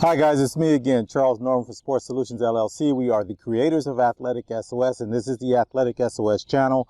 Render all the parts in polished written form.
Hi guys, it's me again, Charles Norman for Sports Solutions LLC. We are the creators of AthleticSOS, and this is the AthleticSOS channel.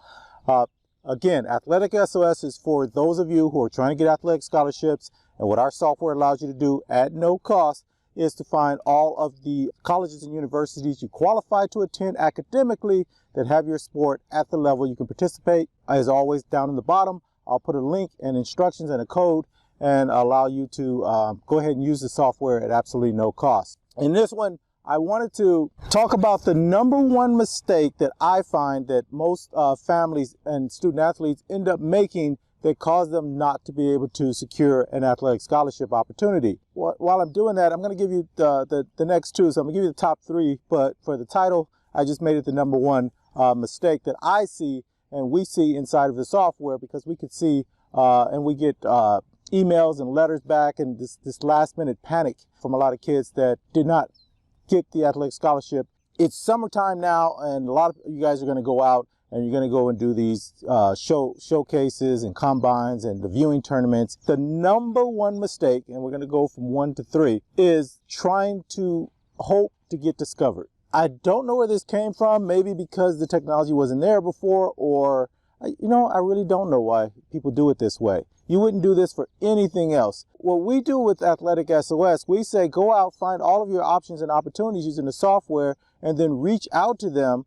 Again, AthleticSOS is for those of you who are trying to get athletic scholarships, and what our software allows you to do at no cost is to find all of the colleges and universities you qualify to attend academically that have your sport at the level you can participate. As always, down in the bottom, I'll put a link and instructions and a code and allow you to go ahead and use the software at absolutely no cost. In this one, I wanted to talk about the number one mistake that I find that most families and student athletes end up making that cause them not to be able to secure an athletic scholarship opportunity. While I'm doing that, I'm going to give you the next two. So I'm going to give you the top three, but for the title, I just made it the number one mistake that I see and we see inside of the software, because we could see and we get emails and letters back, and this last minute panic from a lot of kids that did not get the athletic scholarship. It's summertime now, and a lot of you guys are going to go out and you're going to go and do these showcases and combines and the viewing tournaments. The number one mistake, and we're going to go from 1 to 3, is trying to hope to get discovered. I don't know where this came from, maybe because the technology wasn't there before, or I really don't know why people do it this way. You wouldn't do this for anything else. What we do with AthleticSOS, we say go out, find all of your options and opportunities using the software, and then reach out to them,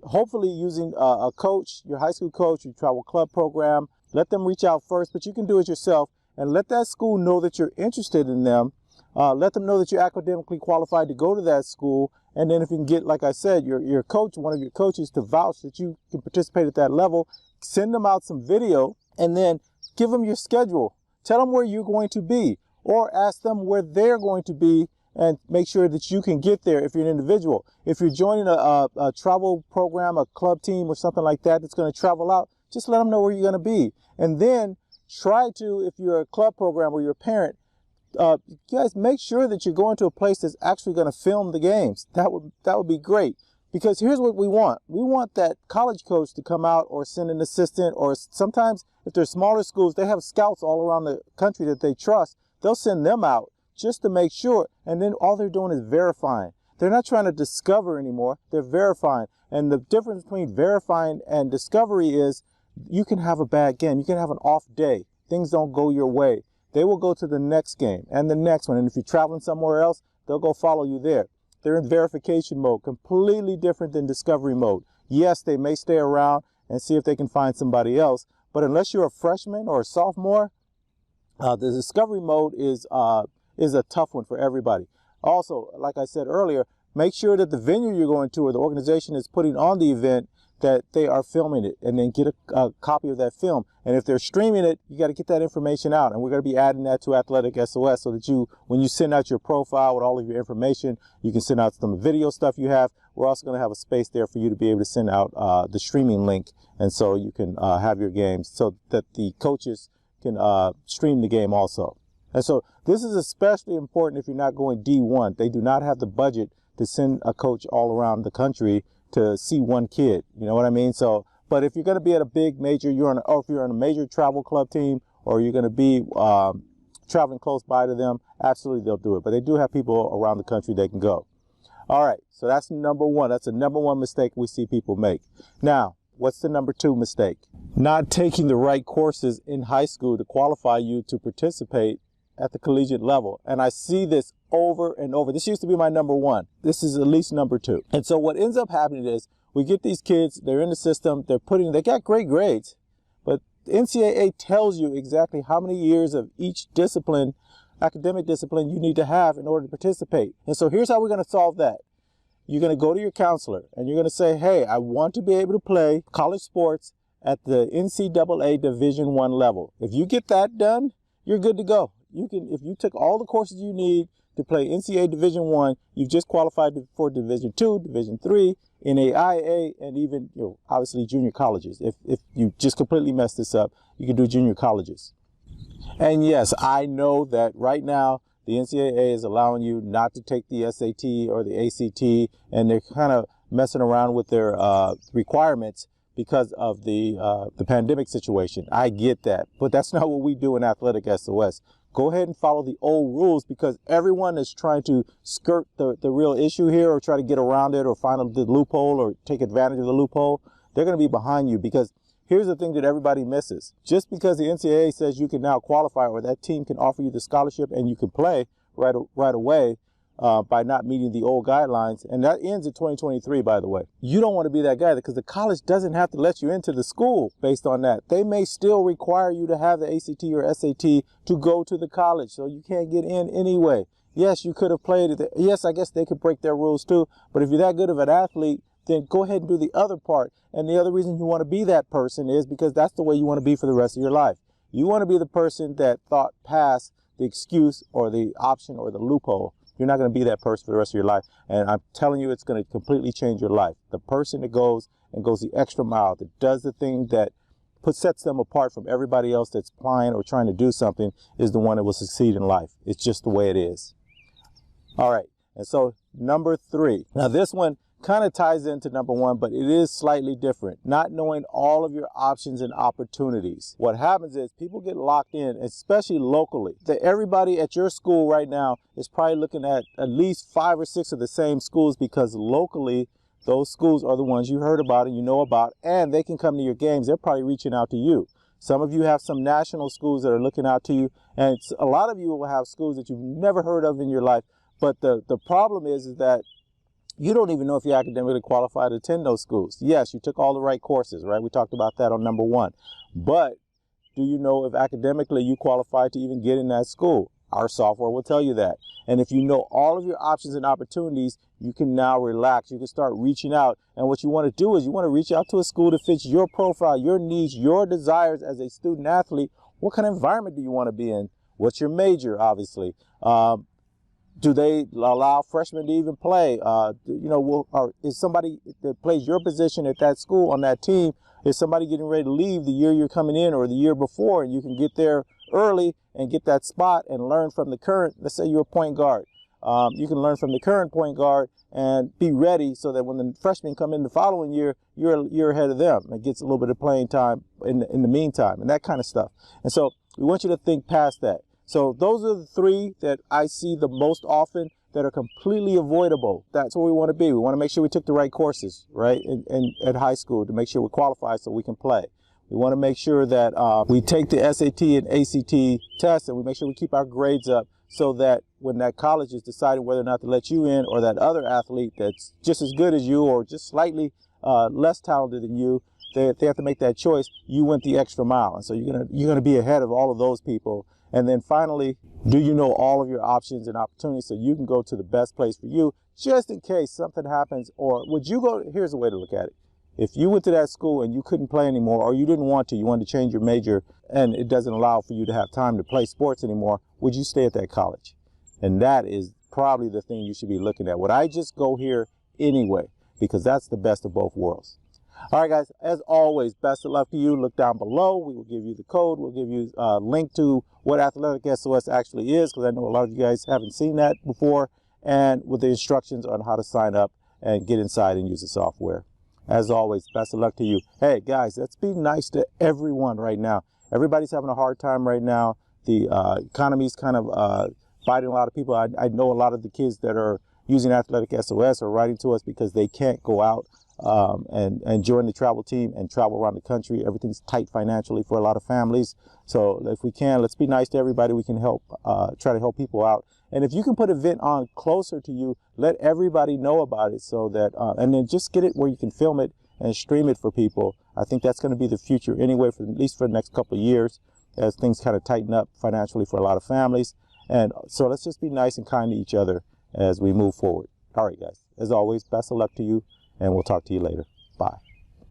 hopefully using a coach, your high school coach, your travel club program. Let them reach out first, but you can do it yourself, and let that school know that you're interested in them. Let them know that you're academically qualified to go to that school. And then if you can get, like I said, your coach, one of your coaches, to vouch that you can participate at that level, send them out some video, and then give them your schedule. Tell them where you're going to be, or ask them where they're going to be, and make sure that you can get there if you're an individual. If you're joining a travel program, a club team or something like that that's going to travel out, just let them know where you're going to be. And then try to, if you're a club program or you're a parent, you guys make sure that you're going to a place that's actually going to film the games. That would be great. Because here's what we want. We want that college coach to come out, or send an assistant, or sometimes if they're smaller schools, they have scouts all around the country that they trust. They'll send them out just to make sure. And then all they're doing is verifying. They're not trying to discover anymore. They're verifying. And the difference between verifying and discovery is you can have a bad game. You can have an off day. Things don't go your way. They will go to the next game and the next one. And if you're traveling somewhere else, they'll go follow you there. They're in verification mode, completely different than discovery mode. Yes, they may stay around and see if they can find somebody else, but unless you're a freshman or a sophomore, the discovery mode is a tough one for everybody. Also, like I said earlier, make sure that the venue you're going to, or the organization is putting on the event, that they are filming it, and then get a copy of that film. And if they're streaming it, you got to get that information out. And we're going to be adding that to AthleticSOS so that when you send out your profile with all of your information, you can send out some video stuff you have. We're also going to have a space there for you to be able to send out the streaming link. And so you can have your games so that the coaches can stream the game also. And so this is especially important if you're not going D1. They do not have the budget to send a coach all around the country to see one kid, you know what I mean? So, but if you're going to be at a big major, if you're on a major travel club team, or you're going to be traveling close by to them, absolutely they'll do it. But they do have people around the country they can go. All right, so that's number one. That's the number one mistake we see people make. Now, what's the number two mistake? Not taking the right courses in high school to qualify you to participate at the collegiate level. And I see this over and over. This used to be my number one. This is at least number two. And so what ends up happening is we get these kids, they're in the system, they got great grades, but the NCAA tells you exactly how many years of each discipline, academic discipline, you need to have in order to participate. And so here's how we're going to solve that. You're going to go to your counselor and you're going to say, hey, I want to be able to play college sports at the NCAA Division I level. If you get that done, you're good to go. If you took all the courses you need to play NCAA Division I, you've just qualified for Division II, Division III, NAIA, and even, obviously junior colleges. If you just completely mess this up, you can do junior colleges. And yes, I know that right now the NCAA is allowing you not to take the SAT or the ACT, and they're kind of messing around with their requirements because of the pandemic situation. I get that, but that's not what we do in AthleticSOS. Go ahead and follow the old rules, because everyone is trying to skirt the real issue here, or try to get around it, or find the loophole, or take advantage of the loophole. They're going to be behind you, because here's the thing that everybody misses. Just because the NCAA says you can now qualify, or that team can offer you the scholarship and you can play right away by not meeting the old guidelines, and that ends in 2023, by the way. You don't want to be that guy, because the college doesn't have to let you into the school based on that. They may still require you to have the ACT or SAT to go to the college, so you can't get in anyway. Yes, you could have played it. Yes, I guess they could break their rules too, but if you're that good of an athlete, then go ahead and do the other part. And the other reason you want to be that person is because that's the way you want to be for the rest of your life. You want to be the person that thought past the excuse or the option or the loophole. You're not going to be that person for the rest of your life. And I'm telling you, it's going to completely change your life. The person that goes the extra mile, that does the thing that sets them apart from everybody else that's applying or trying to do something, is the one that will succeed in life. It's just the way it is. All right. And so number 3. Now this one kind of ties into number 1, but it is slightly different. Not knowing all of your options and opportunities. What happens is people get locked in, especially locally. That everybody at your school right now is probably looking at least 5 or 6 of the same schools, because locally those schools are the ones you heard about and you know about, and they can come to your games. They're probably reaching out to you. Some of you have some national schools that are looking out to you, and a lot of you will have schools that you've never heard of in your life. But the problem is that you don't even know if you're academically qualified to attend those schools. Yes, you took all the right courses, right? We talked about that on number 1. But do you know if academically you qualify to even get in that school? Our software will tell you that. And if you know all of your options and opportunities, you can now relax. You can start reaching out. And what you want to do is you want to reach out to a school that fits your profile, your needs, your desires as a student athlete. What kind of environment do you want to be in? What's your major, obviously? Do they allow freshmen to even play? Or is somebody that plays your position at that school on that team, is somebody getting ready to leave the year you're coming in or the year before, and you can get there early and get that spot and learn from the current, let's say you're a point guard. You can learn from the current point guard and be ready so that when the freshmen come in the following year, you're ahead of them. It gets a little bit of playing time in the meantime and that kind of stuff. And so we want you to think past that. So those are the 3 that I see the most often that are completely avoidable. That's where we want to be. We want to make sure we took the right courses, right, at high school, to make sure we're qualified so we can play. We want to make sure that we take the SAT and ACT tests, and we make sure we keep our grades up, so that when that college is deciding whether or not to let you in, or that other athlete that's just as good as you or just slightly less talented than you, they have to make that choice. You went the extra mile, and so you're gonna be ahead of all of those people. And then finally, do you know all of your options and opportunities so you can go to the best place for you, just in case something happens? Or would you go, here's a way to look at it. If you went to that school and you couldn't play anymore, or you didn't want to, you wanted to change your major, and it doesn't allow for you to have time to play sports anymore, would you stay at that college? And that is probably the thing you should be looking at. Would I just go here anyway? Because that's the best of both worlds. All right, guys, as always, best of luck to you. Look down below. We will give you the code. We'll give you a link to what AthleticSOS actually is, because I know a lot of you guys haven't seen that before, and with the instructions on how to sign up and get inside and use the software. As always, best of luck to you. Hey, guys, let's be nice to everyone right now. Everybody's having a hard time right now. The economy's kind of biting a lot of people. I know a lot of the kids that are using AthleticSOS are writing to us because they can't go out and join the travel team and travel around the country. Everything's tight financially for a lot of families. So if we can, let's be nice to everybody. We can help, try to help people out. And if you can put an event on closer to you, let everybody know about it, so that, and then just get it where you can film it and stream it for people. I think that's going to be the future anyway, for at least for the next couple of years, as things kind of tighten up financially for a lot of families. And so let's just be nice and kind to each other as we move forward. All right, guys, as always, best of luck to you, and we'll talk to you later. Bye.